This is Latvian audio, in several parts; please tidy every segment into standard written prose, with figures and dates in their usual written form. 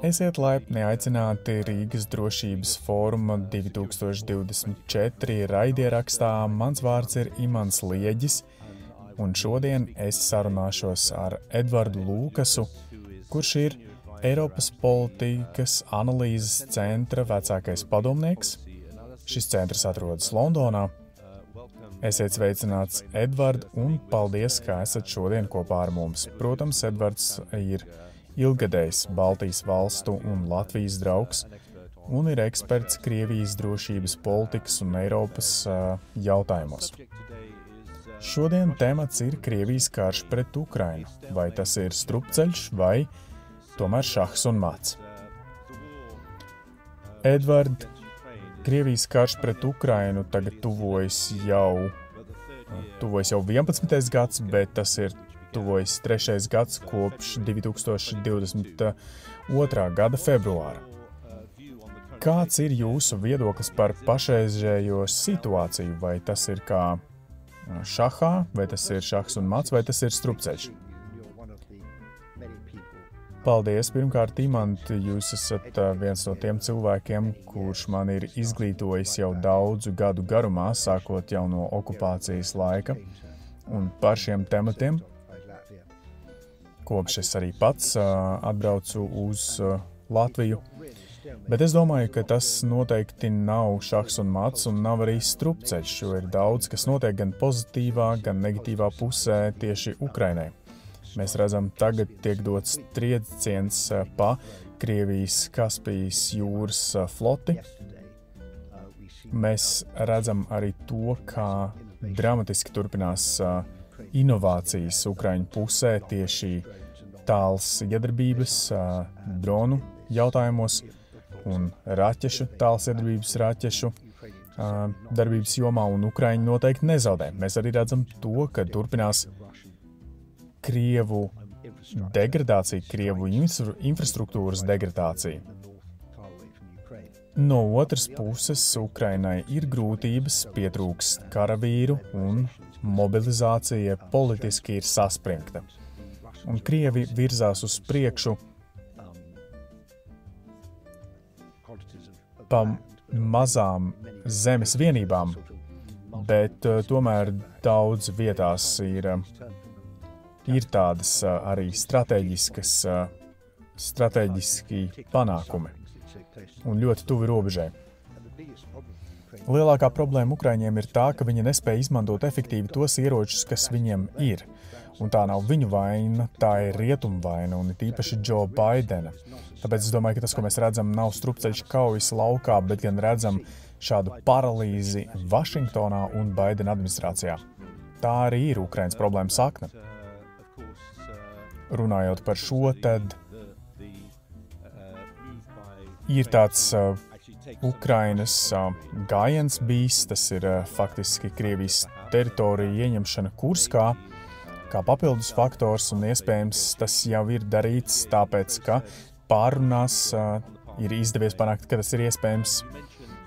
Esiet laipni aicināti Rīgas drošības fóruma 2024 raidierakstā. Mans vārds ir Imants Lieģis, un šodien es sarunāšos ar Edvardu Lūkasu, kurš ir Eiropas politikas analīzes centra vecākais padomnieks. Šis centrs atrodas Londonā. Esiet sveicināts, Edvard, un paldies, ka esat šodien kopā ar mums. Protams, Edvards ir ilgadējs Baltijas valstu un Latvijas draugs un ir eksperts Krievijas drošības politikas un Eiropas jautājumos. Šodien temats ir Krievijas karš pret Ukrainu. Vai tas ir strupceļš vai tomēr šahs un mats? Edvard, Krievijas karš pret Ukrainu tagad tuvojas jau 11. gads, bet tas ir tuvojas 3. gads kopš 2022. gada februāra. Kāds ir jūsu viedoklis par pašreizējo situāciju? Vai tas ir kā šahā, vai tas ir šahs un mats, vai tas ir strupceļš? Paldies! Pirmkārt, Imant, jūs esat viens no tiem cilvēkiem, kurš man ir izglītojis jau daudzu gadu garumā, sākot jau no okupācijas laika, un par šiem tematiem. Kopš es arī pats atbraucu uz Latviju. Bet es domāju, ka tas noteikti nav šahs un mats un nav arī strupceļš, jo ir daudz, kas notiek gan pozitīvā, gan negatīvā pusē tieši Ukrainai. Mēs redzam, tagad tiek dots trieciens pa Krievijas Kaspijas jūras floti. Mēs redzam arī to, kā dramatiski turpinās inovācijas Ukraiņu pusē tieši tāls iedarbības dronu jautājumos un tāls iedarbības raķešu darbības jomā, un Ukraiņi noteikti nezaudē. Mēs arī redzam to, ka turpinās Krievu degradācija, Krievu infrastruktūras degradācija. No otras puses, Ukrainai ir grūtības, pietrūkst karavīru un mobilizācija politiski ir saspringta. Un Krievi virzās uz priekšu pa mazām zemes vienībām, bet tomēr daudz vietās ir tādas arī strateģiski panākumi un ļoti tuvi robežai. Lielākā problēma Ukraiņiem ir tā, ka viņi nespēja izmantot efektīvi tos ieročus, kas viņiem ir. Un tā nav viņu vaina, tā ir rietumu vaina, un tīpaši Joe Bidena. Tāpēc es domāju, ka tas, ko mēs redzam, nav strupceļš kaujas laukā, bet gan redzam šādu paralīzi Vašingtonā un Bidena administrācijā. Tā arī ir Ukrainas problēma sakne. Runājot par šo, tad ir tāds Ukrainas gājiens bijis, tas ir faktiski Krievijas teritorija ieņemšana Kurskā, kā papildus faktors, un iespējams tas jau ir darīts tāpēc, ka pārunās ir izdevies panākt, ka tas ir iespējams,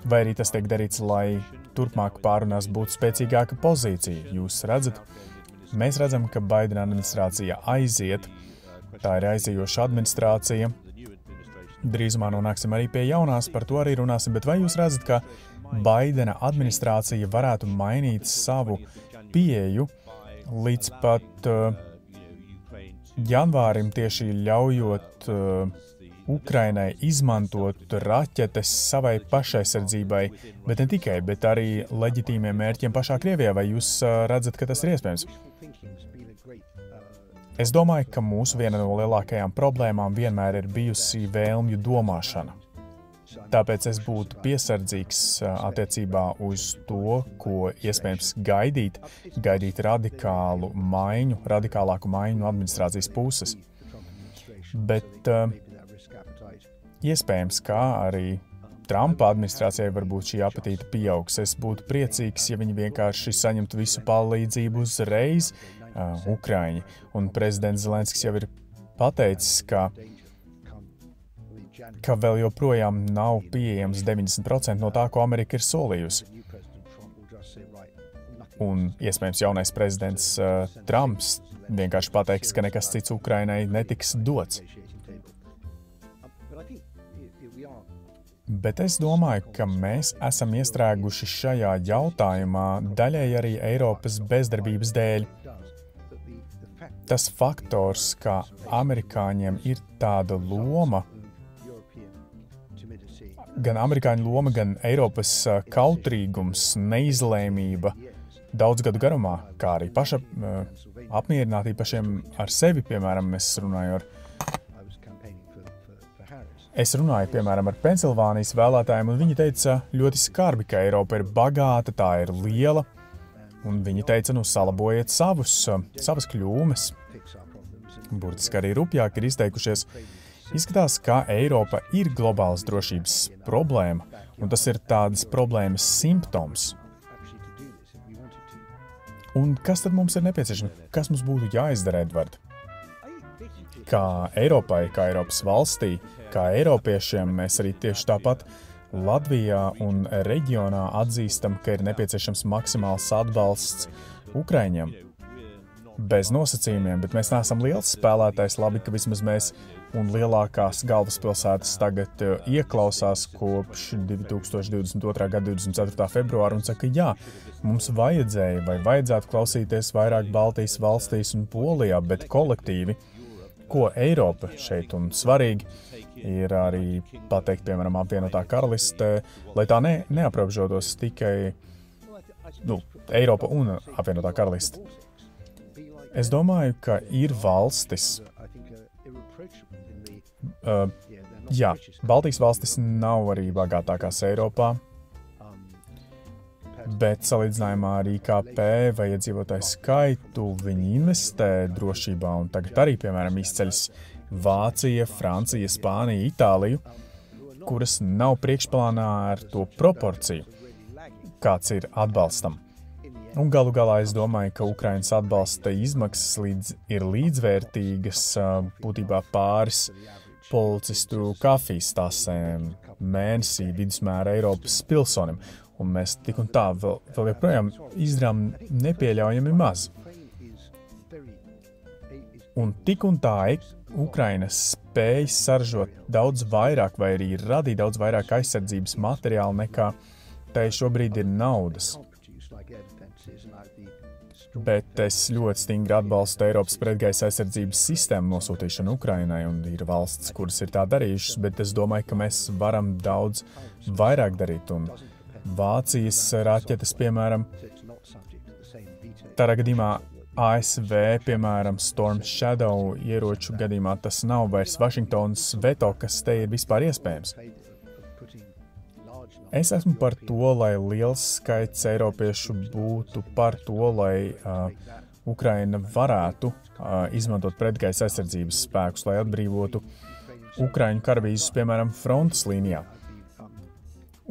vai arī tas tiek darīts, lai turpmāk pārunās būtu spēcīgāka pozīcija. Jūs redzat, mēs redzam, ka Baidena administrācija aiziet, tā ir aizējoša administrācija. Drīzumā nonāksim arī pie jaunās, par to arī runāsim, bet vai jūs redzat, ka Baidena administrācija varētu mainīt savu pieeju līdz pat janvārim, tieši ļaujot Ukrainai izmantot raķetes savai pašaizsardzībai, bet ne tikai, bet arī leģitīmiem mērķiem pašā Krievijā? Vai jūs redzat, ka tas ir iespējams? Es domāju, ka mūsu viena no lielākajām problēmām vienmēr ir bijusi vēlmju domāšana. Tāpēc es būtu piesardzīgs attiecībā uz to, ko iespējams gaidīt radikālāku maiņu no administrācijas puses. Bet iespējams, kā arī Trumpa administrācijai varbūt šī apetīte pieaugs. Es būtu priecīgs, ja viņi vienkārši saņemtu visu palīdzību uzreiz, Ukraiņi. Un prezidents Zelenskis jau ir pateicis, ka vēl joprojām nav pieejams 90% no tā, ko Amerika ir solījusi. Un iespējams jaunais prezidents Trumps vienkārši pateiks, ka nekas cits Ukrainai netiks dots. Bet es domāju, ka mēs esam iestrēguši šajā jautājumā daļai arī Eiropas bezdarbības dēļ. Tas faktors, ka amerikāņiem ir tāda loma, gan amerikāņu loma, gan Eiropas kautrīgums, neizlēmība daudz gadu garumā, kā arī paša apmierinātība pašiem ar sevi, piemēram, Es runāju, piemēram, ar Pensilvānijas vēlētājiem, un viņi teica ļoti skarbi, ka Eiropa ir bagāta, tā ir liela, un viņi teica, salabojiet savas kļūmes. Burtiski arī rupjāk ir izteikušies. Izskatās, ka Eiropa ir globālas drošības problēma, un tas ir tādas problēmas simptoms. Un kas tad mums ir nepieciešams? Kas mums būtu jāizdara, Edvard? Kā Eiropai, kā Eiropas valstī, kā Eiropiešiem, mēs arī tieši tāpat Latvijā un reģionā atzīstam, ka ir nepieciešams maksimāls atbalsts Ukraiņiem. Bez nosacījumiem, bet mēs neesam liels spēlētājs, labi, ka vismaz mēs un lielākās galvaspilsētas tagad ieklausās kopš 2022. gada 24. februāra un saka, jā, mums vajadzēja vai vajadzētu klausīties vairāk Baltijas valstīs un Polijā, bet kolektīvi, ko Eiropa šeit un svarīgi, ir arī pateikt, piemēram, apvienotā karaliste, lai tā neaprobežotos tikai Eiropa un apvienotā karaliste. Es domāju, ka ir valstis, Baltijas valstis nav arī bagātākās Eiropā, bet salīdzinājumā ar IKP vai iedzīvotāju skaitu viņi investē drošībā, un tagad arī, piemēram, izceļas Vācija, Francija, Spānija, Itāliju, kuras nav priekšplānā ar to proporciju, kāds ir atbalstam. Un galu galā es domāju, ka Ukrainas atbalsta izmaksas ir līdzvērtīgas būtībā pāris policistu kafijas tasēm mēnesī vidusmēra Eiropas pilsonim. Un mēs tik un tā vēl joprojām izdarām nepieļaujami maz. Un tik un tā Ukraina spēj saražot daudz vairāk vai arī radīt daudz vairāk aizsardzības materiālu nekā tai šobrīd ir naudas. Bet es ļoti stingri atbalstu Eiropas pretgaisa aizsardzības sistēmu nosūtīšanu Ukrainai, un ir valsts, kuras ir tā darījušas, bet es domāju, ka mēs varam daudz vairāk darīt, un Vācijas raķetes, piemēram, tādā gadījumā ASV, piemēram, Storm Shadow ieroču gadījumā tas nav vairs Vašingtonas veto, kas te ir vispār iespējams. Es esmu par to, lai liels skaits eiropiešu būtu par to, lai Ukraina varētu izmantot pretgaisa aizsardzības spēkus, lai atbrīvotu Ukraiņu karavīrus, piemēram, frontes līnijā.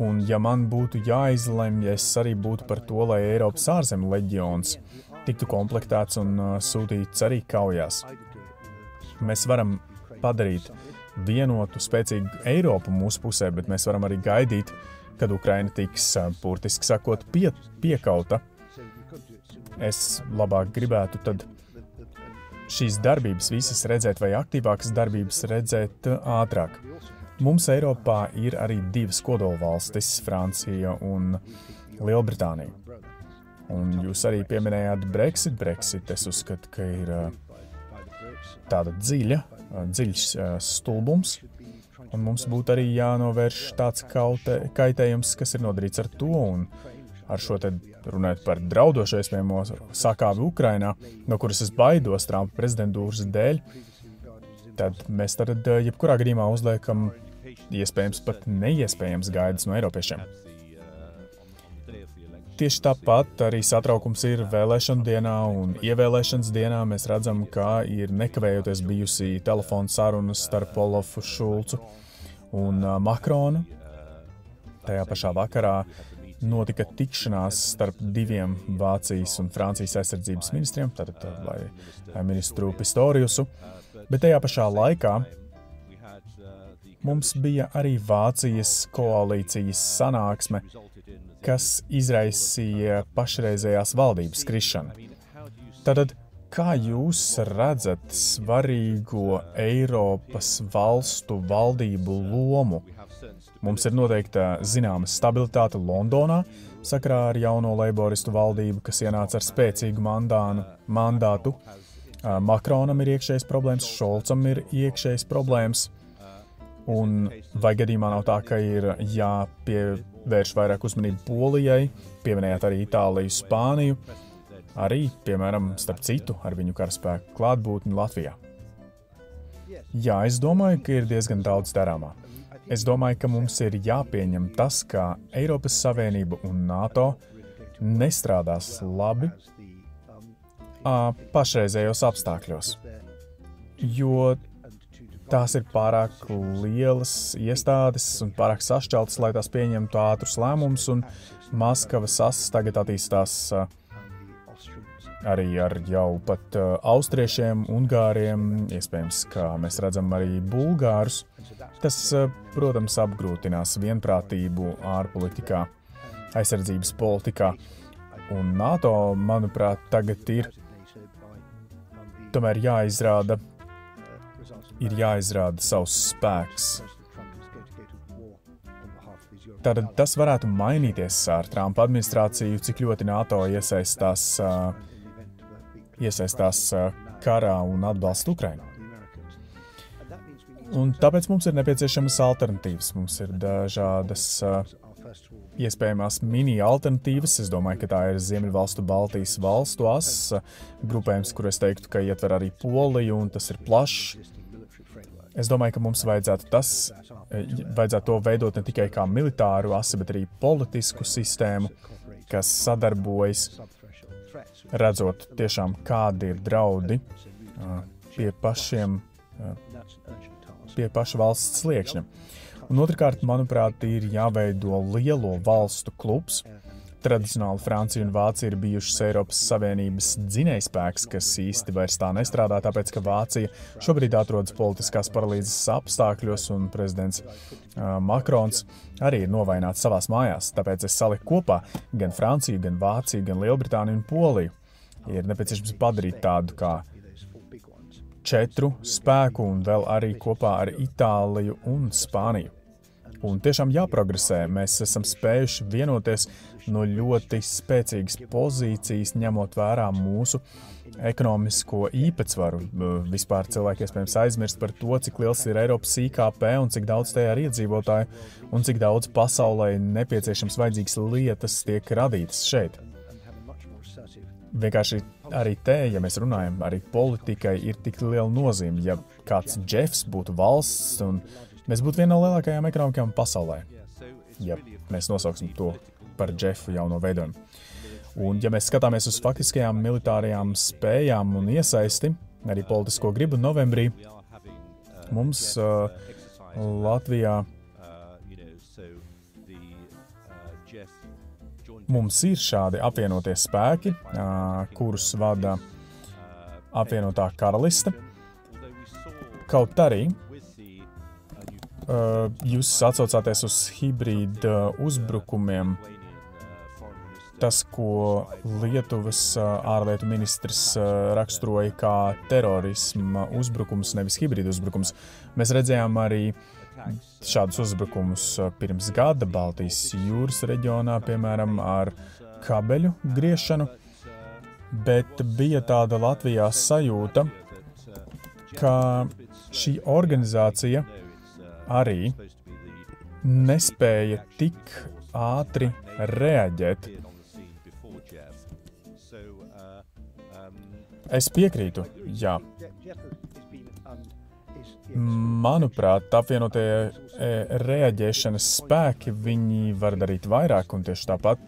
Un ja man būtu jāizlemj, es arī būtu par to, lai Eiropas ārzemju leģions tiktu komplektēts un sūtīts arī kaujās. Mēs varam padarīt vienotu, spēcīgu Eiropu mūsu pusē, bet mēs varam arī gaidīt, kad Ukraina tiks, burtiski sakot, piekauta. Es labāk gribētu tad šīs darbības visas redzēt vai aktīvākas darbības redzēt ātrāk. Mums Eiropā ir arī divas kodolvalstis, Francija un Lielbritānija. Un jūs arī pieminējāt Brexit. Es uzskatu, ka ir tāda dziļš stulbums, un mums būtu arī jānovērš tāds kaitējums, kas ir nodarīts ar to, un ar šo te runāt par draudošo iespējamo sakāvi Ukrainā, no kuras es baidos Trumpa prezidentūras dēļ, tad mēs tad jebkurā gadījumā uzliekam iespējams pat neiespējams gaidas no eiropiešiem. Tieši tāpat arī satraukums ir vēlēšanu dienā un ievēlēšanas dienā. Mēs redzam, ka ir nekavējoties bijusi telefona sarunas starp Olafu Šulcu un Makronu. Tajā pašā vakarā notika tikšanās starp diviem Vācijas un Francijas aizsardzības ministriem, tātad lai ministru Pistoriusu, bet tajā pašā laikā mums bija arī Vācijas koalīcijas sanāksme, kas izraisīja pašreizējās valdības krišanu. Tātad, kā jūs redzat svarīgo Eiropas valstu valdību lomu Mums ir noteikta zināma stabilitāte Londonā, sakarā ar jauno leiboristu valdību, kas ienāca ar spēcīgu mandātu. Makronam ir iekšējas problēmas, Šolcam ir iekšējas problēmas, un vai gadījumā nav tā, ka ir jāpievērš vairāk uzmanību Polijai, pieminējāt arī Itāliju, Spāniju, arī, piemēram, starp citu, ar viņu karaspēku klātbūtni Latvijā. Jā, es domāju, ka ir diezgan daudz darāmā. Es domāju, ka mums ir jāpieņem tas, ka Eiropas Savienība un NATO nestrādās labi pašreizējos apstākļos, jo tās ir pārāk lielas iestādes un pārāk sašķeltas, lai tās pieņemtu ātrus lēmumus, un Maskavas ass tagad attīstās arī ar jau pat austriešiem, ungāriem, iespējams, kā mēs redzam arī bulgārus. Tas, protams, apgrūtinās vienprātību ārpolitikā, aizsardzības politikā, un NATO, manuprāt, tagad ir tomēr jāizrāda savs spēks. Tātad tas varētu mainīties ar Trumpa administrāciju, cik ļoti NATO iesaistās karā un atbalsta Ukrainu. Un tāpēc mums ir nepieciešamas alternatīvas. Mums ir dažādas iespējamās mini-alternatīvas. Es domāju, ka tā ir Ziemeļvalstu Baltijas valstu ass grupējums, kur es teiktu, ka ietver arī Poliju, un tas ir plašs. Es domāju, ka mums vajadzētu to veidot ne tikai kā militāru asi, bet arī politisku sistēmu, kas sadarbojas, redzot tiešām, kādi ir draudi pie paša valsts sliekšņa. Un otrkārt, manuprāt, ir jāveido lielo valstu klubs. Tradicionāli Francija un Vācija ir bijušas Eiropas Savienības dzinējspēks, kas īsti vairs tā nestrādā, tāpēc, ka Vācija šobrīd atrodas politiskās paralīzes apstākļos, un prezidents Makrons arī ir novaināts savās mājās. Tāpēc es saliku kopā gan Franciju, gan Vāciju, gan Lielbritāniju un Poliju. Ir nepieciešams padarīt tādu kā 4 spēku, un vēl arī kopā ar Itāliju un Spāniju. Un tiešām jāprogresē. Mēs esam spējuši vienoties no ļoti spēcīgas pozīcijas, ņemot vērā mūsu ekonomisko īpatsvaru. Vispār cilvēki iespējams aizmirst par to, cik liels ir Eiropas IKP un cik daudz tajā ir iedzīvotāju un cik daudz pasaulē nepieciešams vajadzīgas lietas tiek radītas šeit. Vienkārši arī ja mēs runājam, arī politikai ir tik liela nozīme. Ja kāds Jeffs būtu valsts, un mēs būtu viena no lielākajām ekonomikām pasaulē, ja mēs nosauksim to par Jeffu jauno veidojumu. Un ja mēs skatāmies uz faktiskajām militārajām spējām un iesaisti, arī politisko gribu novembrī, mums Latvijā mums ir šādi apvienotie spēki, kurus vada apvienotā karaliste. Kaut arī jūs atsaucāties uz hibrīda uzbrukumiem. Tas, ko Lietuvas ārlietu ministrs raksturoja kā terorisma uzbrukums, nevis hibrīda uzbrukums. Mēs redzējām arī šādus uzbrukumus pirms gada Baltijas jūras reģionā, piemēram, ar kabeļu griešanu, bet bija tāda Latvijā sajūta, ka šī organizācija arī nespēja tik ātri reaģēt. Es piekrītu, jā. Manuprāt, apvienotie reaģēšanas spēki, viņi var darīt vairāk, un tieši tāpat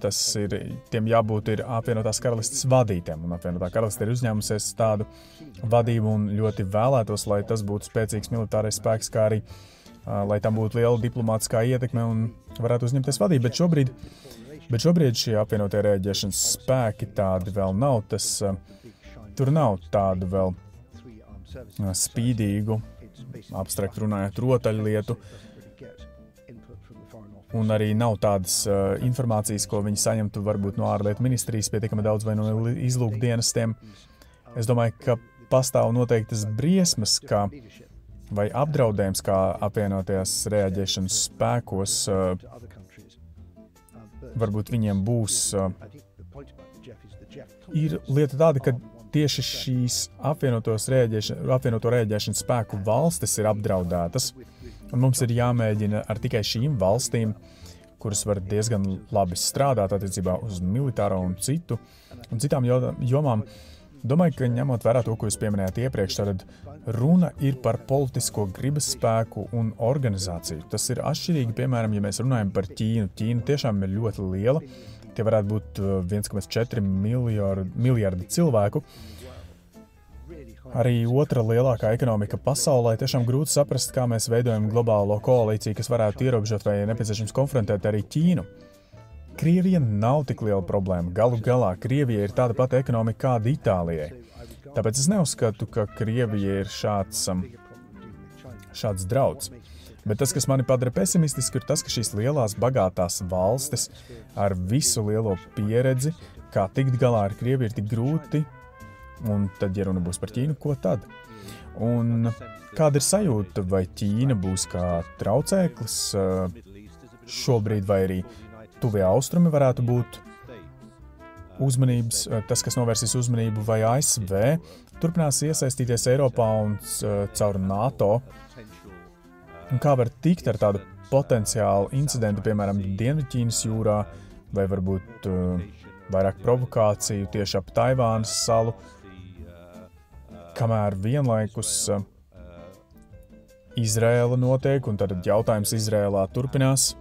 tiem jābūt ir apvienotās karalistes vadītēm, un apvienotā karaliste ir uzņēmusies tādu vadību un ļoti vēlētos, lai tas būtu spēcīgs militārais spēks, kā arī, lai tam būtu liela diplomātiskā ietekme un varētu uzņemties vadību, bet šobrīd šie apvienotie reaģēšanas spēki tādi vēl nav, tur nav tādu vēl spīdīgu, abstrakt runājot, rotaļlietu, un arī nav tādas informācijas, ko viņi saņemtu varbūt no ārlietu ministrijas pietiekami daudz vai no izlūkdienestiem. Es domāju, ka pastāv noteiktas briesmas, ka vai apdraudējums kā apvienotajās reaģēšanas spēkos, varbūt viņiem būs, ir lieta tāda, ka tieši šīs apvienoto reaģēšanas spēku valstis ir apdraudētas, un mums ir jāmēģina ar tikai šīm valstīm, kuras var diezgan labi strādāt attiecībā uz militāro un citām jomām. Domāju, ka ņemot vērā to, ko jūs pieminējāt iepriekš, tad runa ir par politisko gribas spēku un organizāciju. Tas ir atšķirīgi, piemēram, ja mēs runājam par Ķīnu. Ķīna tiešām ir ļoti liela. Tie varētu būt 1,4 miljardi cilvēku. Arī otra lielākā ekonomika pasaulē. Tiešām grūti saprast, kā mēs veidojam globālo koalīciju, kas varētu ierobežot vai nepieciešams konfrontēt arī Ķīnu. Krievija nav tik liela problēma. Galu galā Krievija ir tāda pati ekonomika kāda Itālijai. Tāpēc es neuzskatu, ka Krievija ir šāds drauds. Bet tas, kas mani padara pesimistisku, ir tas, ka šīs lielās, bagātās valstis ar visu lielo pieredzi, kā tikt galā ar Krieviju, ir tik grūti. Un tad, ja runa būs par Ķīnu, ko tad? Un kāda ir sajūta, vai Ķīna būs kā traucēklis šobrīd, vai arī tuvie austrumi varētu būt uzmanības, tas, kas novērsīs uzmanību, vai ASV turpinās iesaistīties Eiropā un caur NATO. Un kā var tikt ar tādu potenciālu incidentu, piemēram, Dienvidķīnas jūrā, vai varbūt vairāk provokāciju tieši ap Taivānas salu, kamēr vienlaikus Izraēla notiek, un tad jautājums Izraēlā turpinās.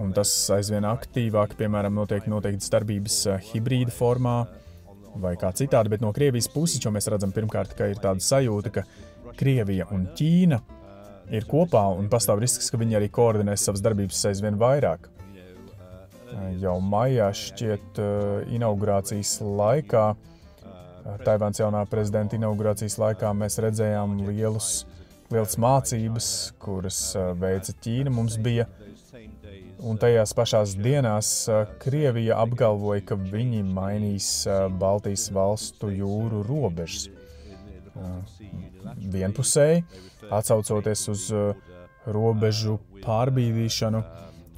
Un tas aizvien aktīvāk, piemēram, noteikti darbības hibrīda formā vai kā citādi, bet no Krievijas puses, jo mēs redzam pirmkārt, ka ir tāda sajūta, ka Krievija un Ķīna ir kopā un pastāv risks, ka viņi arī koordinēs savas darbības aizvien vairāk. Jau maijā šķiet inaugurācijas laikā, Taivāns jaunā prezidenta inaugurācijas laikā mēs redzējām lielas mācības, kuras veica Ķīna. Mums bija un tajās pašās dienās Krievija apgalvoja, ka viņi mainīs Baltijas valstu jūru robežas. Vienpusēji, atsaucoties uz robežu pārbīdīšanu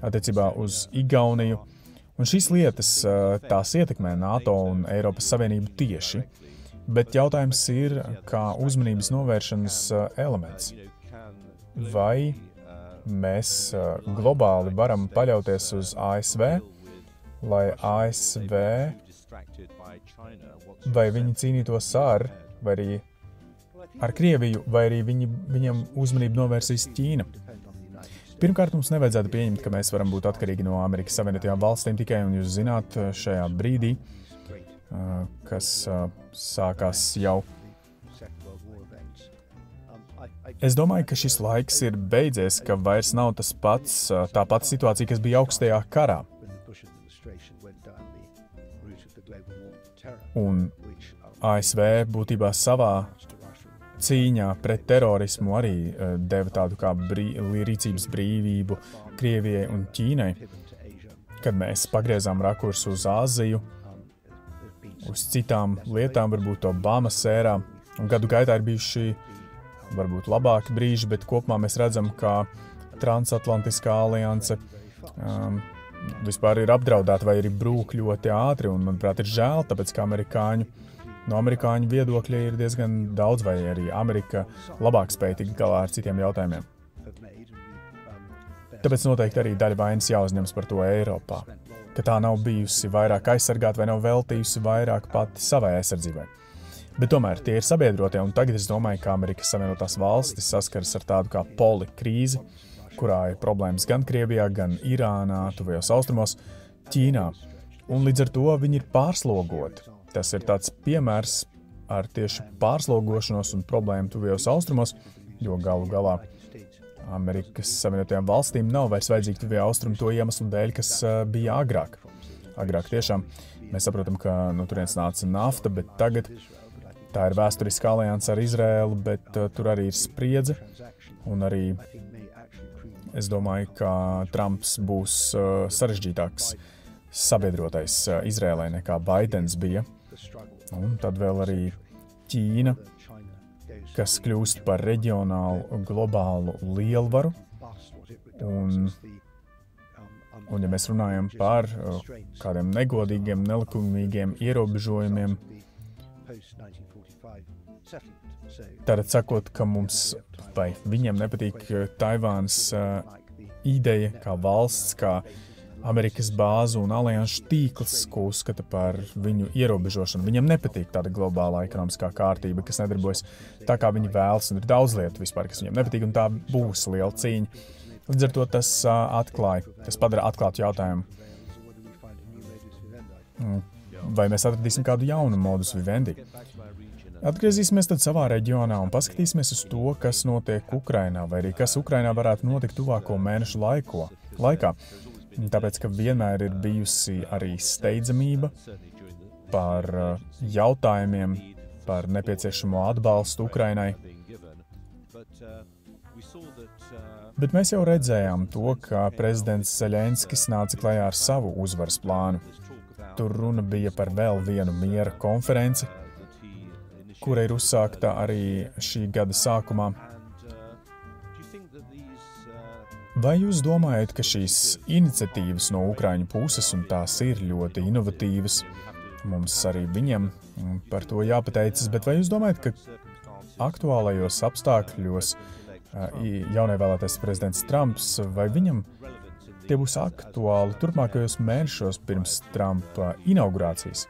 attiecībā uz Igauniju. Un šīs lietas tās ietekmē NATO un Eiropas Savienību tieši, bet jautājums ir kā uzmanības novēršanas elements. Vai mēs globāli varam paļauties uz ASV, lai ASV, vai viņi cīnītos ar Krieviju, vai arī viņam uzmanību novērsīs Ķīna? Pirmkārt, mums nevajadzētu pieņemt, ka mēs varam būt atkarīgi no Amerikas Savienotajām valstīm tikai, un jūs zināt, šajā brīdī, kas sākās jau. Es domāju, ka šis laiks ir beidzies, ka vairs nav tā pati situācija, kas bija augstajā karā. Un ASV būtībā savā cīņā pret terorismu arī deva tādu kā rīcības brīvību Krievijai un Ķīnai, kad mēs pagriezām rakursu uz Āziju, uz citām lietām, varbūt Obamas ērā, un gadu gaitā ir bijuši varbūt labāki brīži, bet kopumā mēs redzam, ka transatlantiskā alianse vispār ir apdraudēta vai arī brūk ļoti ātri, un, manuprāt, ir žēl, tāpēc, ka no amerikāņu viedokļa ir diezgan daudz, vai arī Amerika labāk spēj tikt galā ar citiem jautājumiem. Tāpēc noteikti arī daļa vainas jāuzņemas par to Eiropā, ka tā nav bijusi vairāk aizsargāta vai nav veltījusi vairāk pati savai aizsardzībai. Bet tomēr tie ir sabiedrotie, un tagad es domāju, ka Amerikas Savienotās valstis saskaras ar tādu kā polikrīzi, kurā ir problēmas gan Krievijā, gan Irānā, tuvajos austrumos, Ķīnā, un līdz ar to viņi ir pārslogoti. Tas ir tāds piemērs ar tieši pārslogošanos un problēmu tuvajos austrumos, jo galu galā Amerikas Savienotajām valstīm nav vairs vajadzīgi tuvie austrumi to iemeslu dēļ, kas bija agrāk. Agrāk tiešām mēs saprotam, ka no turienes nāca nafta, bet tagad tā ir vēsturiska alianse ar Izraēlu, bet tur arī ir spriedze, un arī es domāju, ka Trumps būs sarežģītāks sabiedrotais Izraēlai nekā Baidens bija. Un tad vēl arī Ķīna kas kļūst par reģionālu, globālu lielvaru. Un ja mēs runājam par kādiem negodīgiem, nelikumīgiem ierobežojumiem, tad sakot, ka mums vai viņiem nepatīk Taivānas ideja kā valsts, kā Amerikas bāzu un alianšu tīkls, ko uzskata par viņu ierobežošanu. Viņiem nepatīk tāda globālā ekonomiskā kārtība, kas nedarbojas tā, kā viņi vēlas, un ir daudz lietu vispār, kas viņiem nepatīk, un tā būs liela cīņa. Līdz ar to tas padara atklātu jautājumu. Vai mēs atradīsim kādu jaunu modus vivendi? Atgriezīsimies tad savā reģionā un paskatīsimies uz to, kas notiek Ukrainā, vai arī kas Ukrainā varētu notikt tuvāko mēnešu laikā. Tāpēc, ka vienmēr ir bijusi arī steidzamība par jautājumiem, par nepieciešamo atbalstu Ukrainai. Bet mēs jau redzējām to, ka prezidents Zeļenskis nāca klajā ar savu uzvaras plānu. Tur runa bija par vēl vienu miera konferenci, kura ir uzsākta arī šī gada sākumā. Vai jūs domājat, ka šīs iniciatīvas no Ukraiņu puses, un tās ir ļoti inovatīvas, mums arī viņiem par to jāpateicas, bet vai jūs domājat, ka aktuālajos apstākļos jaunievēlētais prezidents Trumps, vai viņam tie būs aktuāli turpmākajos mēnešos pirms Trumpa inaugurācijas?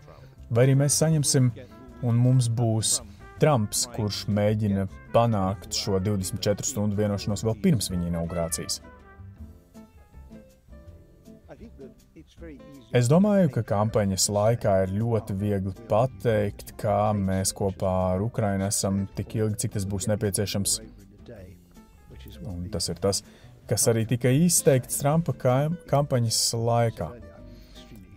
Vai arī mēs saņemsim un mums būs Trumps, kurš mēģina panākt šo 24 stundu vienošanos vēl pirms viņa inaugurācijas? Es domāju, ka kampaņas laikā ir ļoti viegli pateikt, kā mēs kopā ar Ukrainu esam tik ilgi, cik tas būs nepieciešams. Un tas ir tas, kas arī tika izteikts Trumpa kampaņas laikā.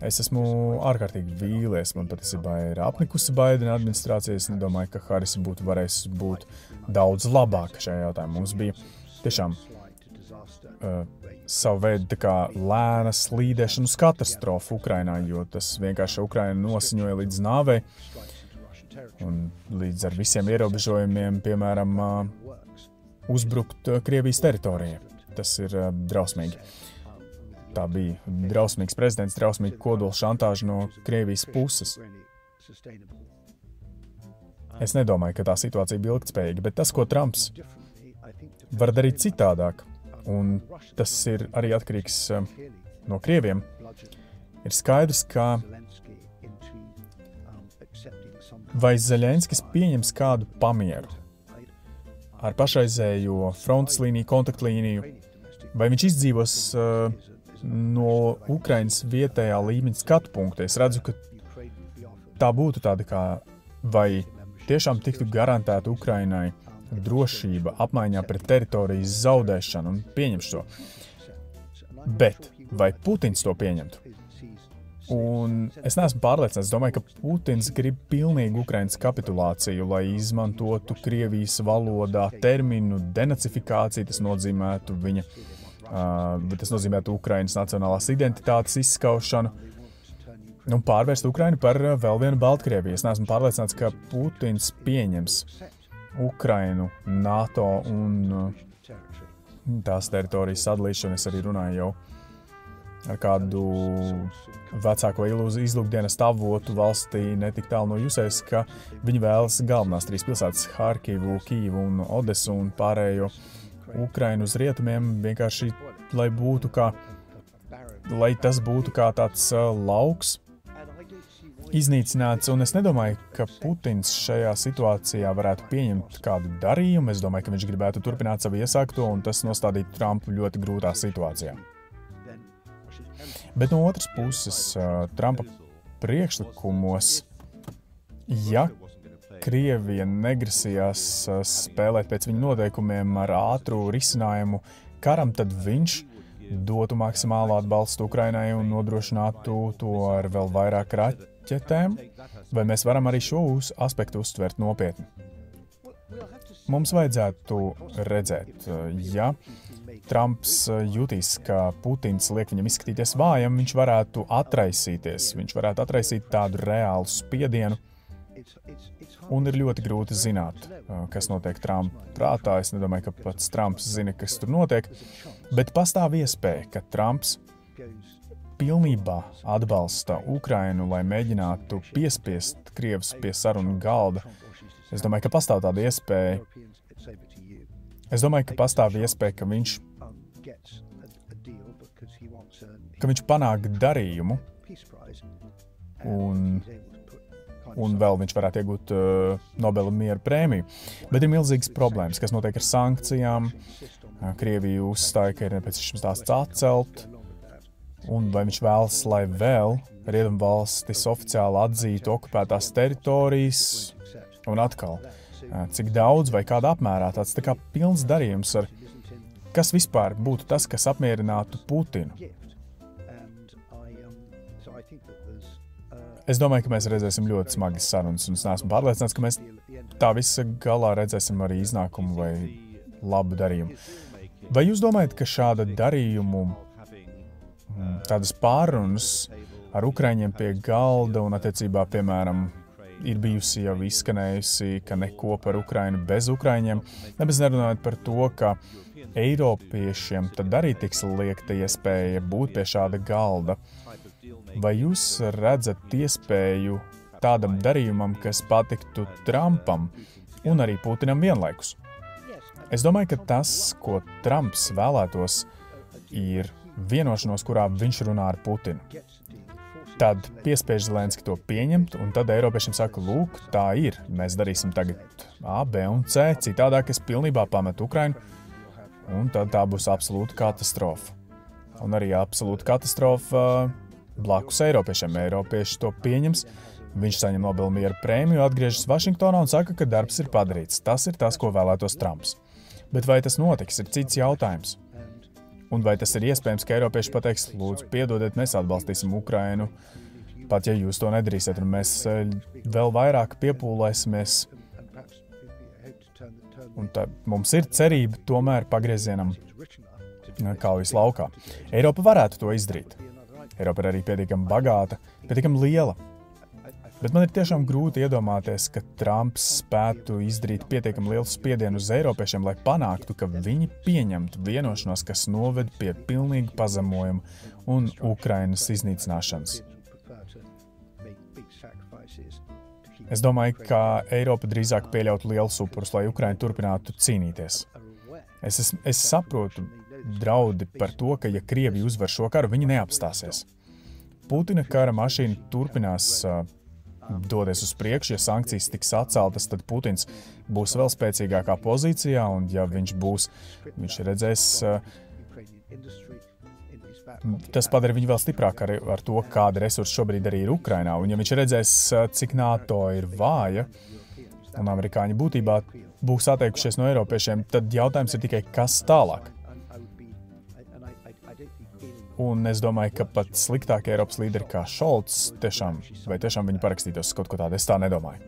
Es esmu ārkārtīgi vīlies, man patiesībā ir apnikusi Baidena administrācija. Es nedomāju, ka Harisa būtu varējusi būt daudz labāka šajā jautājumā. Mums bija tiešām savu veidu tā kā lēna slīdēšanas katastrofa Ukrainā, jo tas vienkārši Ukraina nosiņoja līdz nāvei un līdz ar visiem ierobežojumiem, piemēram, uzbrukt Krievijas teritorijai. Tas ir drausmīgi. Tā bija drausmīgs prezidents, drausmīga kodola šantāža no Krievijas puses. Es nedomāju, ka tā situācija bija ilgtspējīga, bet tas, ko Trumps var darīt citādāk, un tas ir arī atkarīgs no Krieviem, ir skaidrs, ka vai Zeļenskis pieņems kādu pamieru ar pašreizējo frontes līniju, kontaktlīniju, vai viņš izdzīvos no Ukrainas vietējā līmeņa skatu punkta. Es redzu, ka tā būtu tāda kā, vai tiešām tiktu garantēta Ukrainai drošība apmaiņā pret teritorijas zaudēšanu un pieņemš to. Bet vai Putins to pieņemtu? Un es neesmu pārliecināts. Es domāju, ka Putins grib pilnīgu Ukrainas kapitulāciju, lai izmantotu Krievijas valodā terminu denacifikāciju. Tas nozīmētu Ukrainas nacionālās identitātes izskaušanu un pārvērst Ukrainu par vēl vienu Baltkrieviju. Es neesmu pārliecināts, ka Putins pieņems Ukrainu, NATO un tās teritorijas sadalīšanu. Es arī runāju jau ar kādu vecāko izlūkdienestu avotu valstī netik tālu no Jusējas, ka viņi vēlas galvenās 3 pilsētas – Harkivu, Kijivu un Odesu un pārējo Ukrainu uz rietumiem vienkārši, lai tas būtu kā tāds lauks iznīcināts. Un es nedomāju, ka Putins šajā situācijā varētu pieņemt kādu darījumu. Es domāju, ka viņš gribētu turpināt savu iesākto, un tas nostādītu Trumpu ļoti grūtā situācijā. Bet no otras puses, Trumpa priekšlikumos, ja Krievija negrasījās spēlēt pēc viņa noteikumiem ar ātru risinājumu karam, tad viņš dotu maksimālu atbalstu Ukrainai un nodrošinātu to ar vēl vairāk raķetēm. Vai mēs varam arī šo aspektu uztvert nopietni? Mums vajadzētu redzēt, ja Trumps jutīs, ka Putins liek viņam izskatīties vājam, viņš varētu atraisīties. Viņš varētu atraisīt tādu reālu spiedienu Un ir ļoti grūti zināt, kas notiek Trumpa prātā. Es nedomāju, ka pats Trumps zina, kas tur notiek, bet pastāv iespēja, ka Trumps pilnībā atbalsta Ukrainu, lai mēģinātu piespiest Krievus pie sarunu galda. Es domāju, ka pastāv tāda iespēja. Es domāju, ka pastāv iespēja, ka viņš panāk darījumu, un vēl viņš varētu iegūt Nobela miera prēmiju. Bet ir milzīgas problēmas, kas notiek ar sankcijām. Krievija uzstāja, ka ir nepieciešams tās atcelt, un vai viņš vēlas, lai vēl Rietumvalstis oficiāli atzītu okupētās teritorijas, un atkal, cik daudz vai kādā apmērā tāds tā kā pilns darījums ar, kas vispār būtu tas, kas apmierinātu Putinu. Es domāju, ka mēs redzēsim ļoti smagas sarunas, un es neesmu pārliecināts, ka mēs tā visa galā redzēsim arī iznākumu vai labu darījumu. Vai jūs domājat, ka šāda darījumu, tādas pārunas ar Ukraiņiem pie galda un attiecībā, piemēram, ir bijusi jau izskanējusi, ka neko par Ukrainu bez Ukraiņiem, nemaz nerunājot par to, ka Eiropiešiem tad arī tiks liekta iespēja būt pie šāda galda. Vai jūs redzat iespēju tādam darījumam, kas patiktu Trumpam un arī Putinam vienlaikus? Es domāju, ka tas, ko Trumps vēlētos, ir vienošanos, kurā viņš runā ar Putinu. Tad piespiež Zelenski to pieņemt, un tad Eiropiešiem saka, lūk, tā ir, mēs darīsim tagad A, B un C, citādāk es pilnībā pametu Ukrainu, un tad tā būs absolūta katastrofa. Un arī absolūta katastrofa blakus Eiropiešiem. Eiropieši to pieņems, viņš saņem Nobela miera prēmiju, atgriežas Vašingtonā un saka, ka darbs ir padarīts. Tas ir tas, ko vēlētos Trumps. Bet vai tas notiks, ir cits jautājums. Un vai tas ir iespējams, ka Eiropieši pateiks, lūdzu, piedodiet, mēs atbalstīsim Ukrainu, pat ja jūs to nedarīsiet, un mēs vēl vairāk piepūlēsimies. Un tā, mums ir cerība tomēr pagriezienam kaujas laukā. Eiropa varētu to izdarīt. Eiropa ir arī pietiekami bagāta, pietiekami liela. Bet man ir tiešām grūti iedomāties, ka Trumps spētu izdarīt pietiekami lielu spiedienu uz Eiropiešiem, lai panāktu, ka viņi pieņemtu vienošanos, kas noved pie pilnīga pazemojuma un Ukrainas iznīcināšanas. Es domāju, ka Eiropa drīzāk pieļautu lielus upurus, lai Ukraina turpinātu cīnīties. Es saprotu draudi par to, ka ja Krievija uzvar šo karu, viņi neapstāsies. Putina kara mašīna turpinās doties uz priekšu, ja sankcijas tiks atceltas, tad Putins būs vēl spēcīgākā pozīcijā, un ja viņš redzēs, tas padara viņu vēl stiprāk ar to, kāda resursa šobrīd arī ir Ukrainā, un ja viņš redzēs, cik NATO ir vāja, un amerikāņi būtībā būs atteikušies no eiropiešiem, tad jautājums ir tikai, kas tālāk. Un es domāju, ka pat sliktākie Eiropas līderi kā Šolts tiešām viņi parakstītos kaut ko tādu, es tā nedomāju.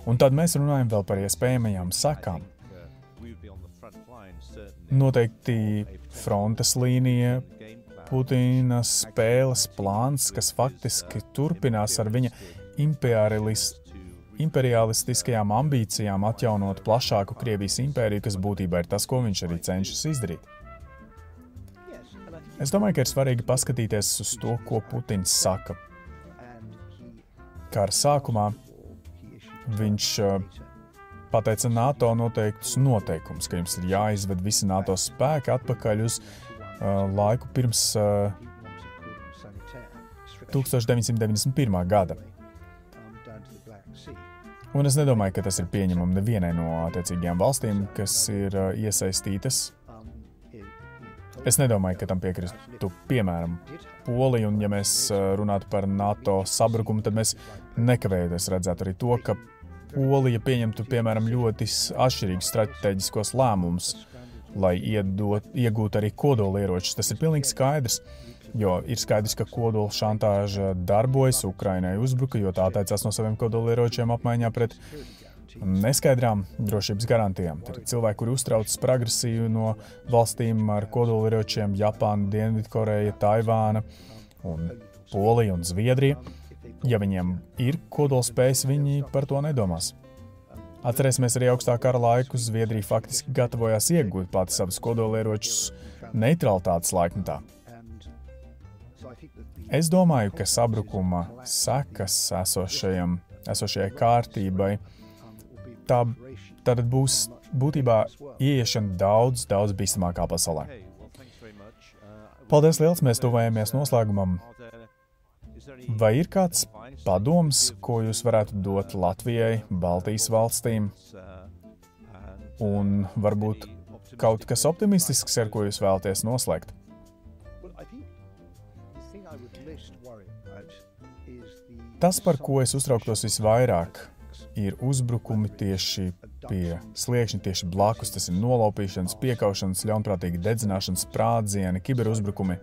Un tad mēs runājam vēl par iespējamajām sakām. Noteikti frontes līnija, Putina spēles plāns, kas faktiski turpinās ar viņa imperialistiskajām ambīcijām atjaunot plašāku Krievijas impēriju, kas būtībā ir tas, ko viņš arī cenšas izdarīt. Es domāju, ka ir svarīgi paskatīties uz to, ko Putins saka. Kara sākumā viņš pateica NATO noteiktus noteikumus, ka jums ir jāizved visi NATO spēki atpakaļ uz laiku pirms 1991. gada. Un es nedomāju, ka tas ir pieņemami nevienai no attiecīgajām valstīm, kas ir iesaistītas. Es nedomāju, ka tam piekristu, piemēram, Polija, un ja mēs runātu par NATO sabrukumu, tad mēs nekavējoties redzētu arī to, ka Polija pieņemtu, piemēram, ļoti atšķirīgus strateģiskos lēmumus, lai iegūtu arī kodolieročus. Tas ir pilnīgi skaidrs, jo ir skaidrs, ka kodola šantāža darbojas, Ukrainai uzbruka, jo tā atteicās no saviem kodolieročiem apmaiņā pret neskaidrām drošības garantijām. Tur ir cilvēki, kuri uztraucas par agresiju no valstīm ar kodolieročiem, Japāna, Dienvidkoreja, Taivāna un Polija un Zviedrija. Ja viņiem ir kodolspējas, viņi par to nedomās. Atcerēsimies arī augstā kara laikus, Zviedrija faktiski gatavojās iegūt pati savus kodolieročus neutralitātes laikmetā. Es domāju, ka sabrukuma sekas esošajai kārtībai tad būs būtībā ieiešana daudz bīstamākā pasaulē. Paldies liels, mēs tuvojamies noslēgumam. Vai ir kāds padoms, ko jūs varētu dot Latvijai, Baltijas valstīm? Un varbūt kaut kas optimistisks, ar ko jūs vēlaties noslēgt? Tas, par ko es uztrauktos visvairāk, ir uzbrukumi tieši pie sliekšņa, tieši blakus. Tas ir nolaupīšanas, piekaušanas, ļaunprātīga dedzināšanas, sprādzieni, kiberuzbrukumi,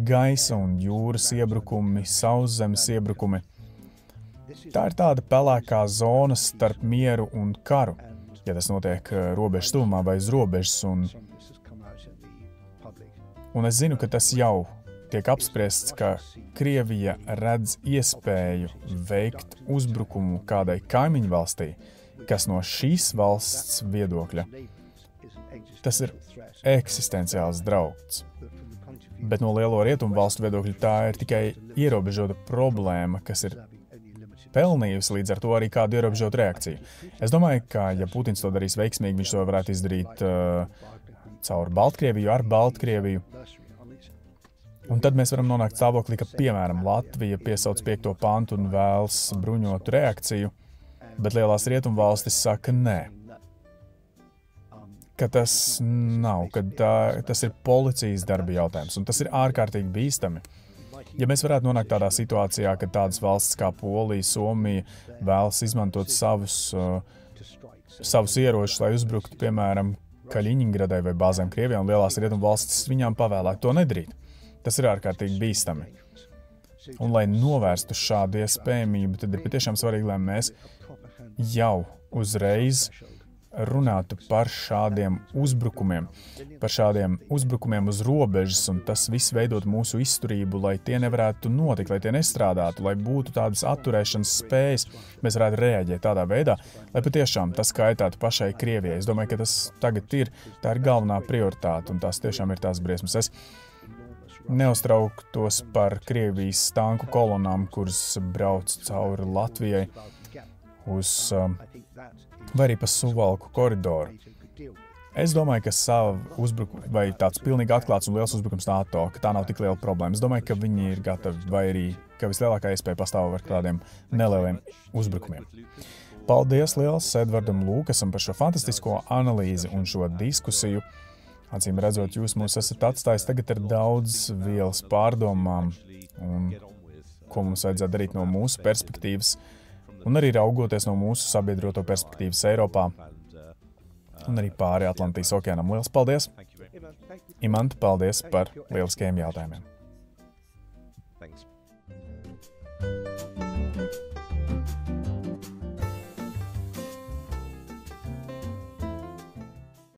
gaisa un jūras iebrukumi, sauszemes iebrukumi. Tā ir tāda pelēkā zona starp mieru un karu, ja tas notiek robežas tuvumā vai uz robežas. Un es zinu, ka tas jau tiek apspriests, ka Krievija redz iespēju veikt uzbrukumu kādai kaimiņu valstī, kas no šīs valsts viedokļa tas ir eksistenciāls drauds. Bet no lielo rietumu valstu viedokļa tā ir tikai ierobežota problēma, kas ir pelnījusi līdz ar to arī kādu ierobežotu reakciju. Es domāju, ka ja Putins to darīs veiksmīgi, viņš to varētu izdarīt caur Baltkrieviju, ar Baltkrieviju. Un tad mēs varam nonākt stāvoklī, ka, piemēram, Latvija piesauc 5. pantu un vēlas bruņotu reakciju, bet lielās rietumvalstis saka nē. Ka tas nav, ka tas ir policijas darba jautājums, un tas ir ārkārtīgi bīstami. Ja mēs varētu nonākt tādā situācijā, ka tādas valstis kā Polija, Somija vēlas izmantot savus ieročus, lai uzbruktu, piemēram, Kaļiņingradai vai bāzēm Krievijā, un lielās rietumvalstis viņām pavēlētu to nedarīt. Tas ir ārkārtīgi bīstami. Un, lai novērstu šādu iespējamību, tad ir patiešām svarīgi, lai mēs jau uzreiz runātu par šādiem uzbrukumiem uz robežas, un tas viss veidot mūsu izturību, lai tie nevarētu notikt, lai tie nestrādātu, lai būtu tādas atturēšanas spējas, mēs varētu reaģēt tādā veidā, lai patiešām tas kaitētu pašai Krievijai. Es domāju, ka tas tagad tā ir galvenā prioritāte, un tās tiešām ir tās briesmas. Es neuztrauktos par Krievijas tanku kolonām, kuras brauc cauri Latvijai vai arī pa Suvalku koridoru. Es domāju, ka vai tāds pilnīgi atklāts un liels uzbrukums NATO, ka tā nav tik liela problēma. Es domāju, ka viņi ir gatavi, vai arī, ka vislielākā iespēja pastāv ar tādiem nelieliem uzbrukumiem. Paldies liels Edvardam Lūkasam par šo fantastisko analīzi un šo diskusiju. Acīm redzot, jūs mūs esat atstājis tagad ar daudz vielas pārdomām, un ko mums vajadzētu darīt no mūsu perspektīvas, un arī raugoties no mūsu sabiedroto perspektīvas Eiropā, un arī pāri Atlantijas okeānam. Liels paldies! Imanta, paldies par lieliskajiem jautājumiem!